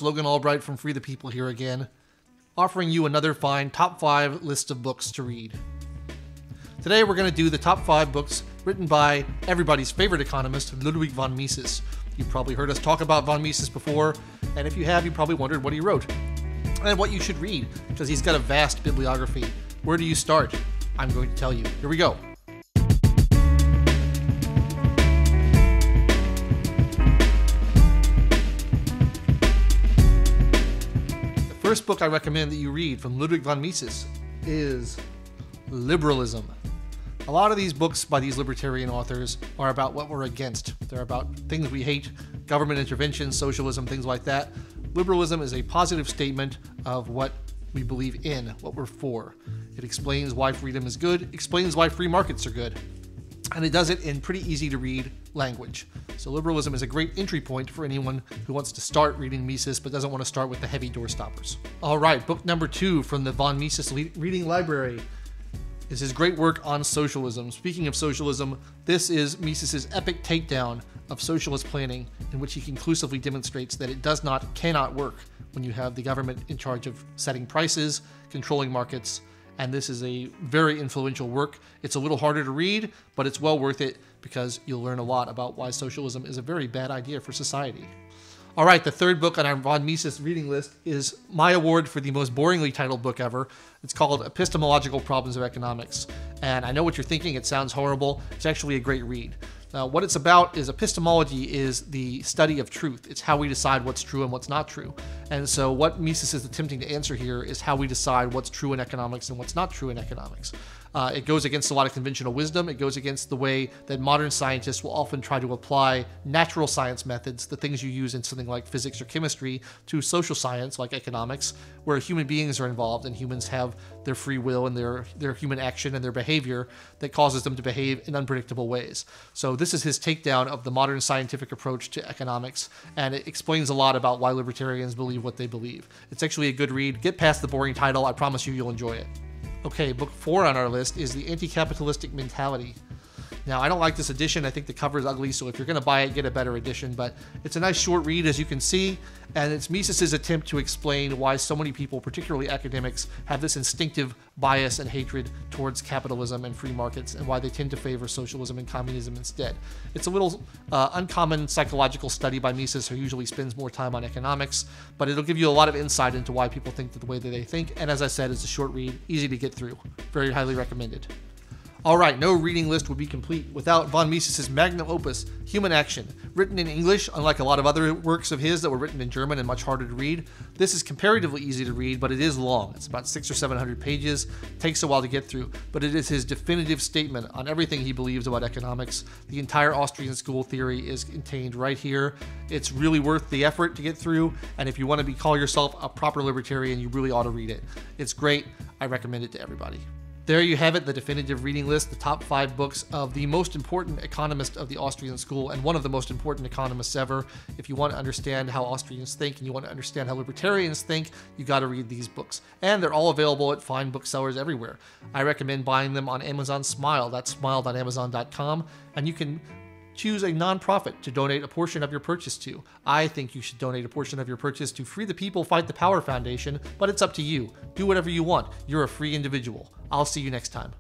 Logan Albright from Free the People here again, offering you another fine top 5 list of books to read. Today we're going to do the top 5 books written by everybody's favorite economist, Ludwig von Mises. You've probably heard us talk about von Mises before, and if you have, you probably wondered what he wrote and what you should read, because he's got a vast bibliography. Where do you start? I'm going to tell you. Here we go. The first book I recommend that you read from Ludwig von Mises is Liberalism. A lot of these books by these libertarian authors are about what we're against. They're about things we hate, government intervention, socialism, things like that. Liberalism is a positive statement of what we believe in, what we're for. It explains why freedom is good, explains why free markets are good, and it does it in pretty easy to read language. So liberalism is a great entry point for anyone who wants to start reading Mises but doesn't want to start with the heavy doorstoppers. All right, book number 2 from the von Mises reading library is his great work on socialism. Speaking of socialism, this is Mises' epic takedown of socialist planning, in which he conclusively demonstrates that it cannot work when you have the government in charge of setting prices, controlling markets, and this is a very influential work. It's a little harder to read, but it's well worth it because you'll learn a lot about why socialism is a very bad idea for society. All right, the third book on our von Mises reading list is my award for the most boringly titled book ever. It's called Epistemological Problems of Economics. And I know what you're thinking, it sounds horrible. It's actually a great read. Now, what it's about is epistemology is the study of truth. It's how we decide what's true and what's not true. And so what Mises is attempting to answer here is how we decide what's true in economics and what's not true in economics. It goes against a lot of conventional wisdom. It goes against the way that modern scientists will often try to apply natural science methods, the things you use in something like physics or chemistry, to social science like economics, where human beings are involved and humans have their free will and their human action and their behavior that causes them to behave in unpredictable ways. So this is his takedown of the modern scientific approach to economics, and it explains a lot about why libertarians believe what they believe. It's actually a good read. Get past the boring title. I promise you'll enjoy it. Okay, book 4 on our list is The Anti-Capitalistic Mentality. Now, I don't like this edition. I think the cover is ugly, so if you're going to buy it, get a better edition. But it's a nice short read, as you can see, and it's Mises' attempt to explain why so many people, particularly academics, have this instinctive bias and hatred towards capitalism and free markets, and why they tend to favor socialism and communism instead. It's a little uncommon psychological study by Mises, who usually spends more time on economics, but it'll give you a lot of insight into why people think the way that they think, and as I said, it's a short read, easy to get through. Very highly recommended. All right, no reading list would be complete without von Mises' magnum opus, Human Action. Written in English, unlike a lot of other works of his that were written in German and much harder to read, this is comparatively easy to read, but it is long. It's about 600 or 700 pages, takes a while to get through, but it is his definitive statement on everything he believes about economics. The entire Austrian school theory is contained right here. It's really worth the effort to get through, and if you want to call yourself a proper libertarian, you really ought to read it. It's great. I recommend it to everybody. There you have it, the definitive reading list, the top 5 books of the most important economist of the Austrian school and one of the most important economists ever. If you want to understand how Austrians think and you want to understand how libertarians think, you got to read these books. And they're all available at fine booksellers everywhere. I recommend buying them on Amazon Smile. That's smile.amazon.com, and you can choose a nonprofit to donate a portion of your purchase to. I think you should donate a portion of your purchase to Free the People Fight the Power Foundation, but it's up to you. Do whatever you want. You're a free individual. I'll see you next time.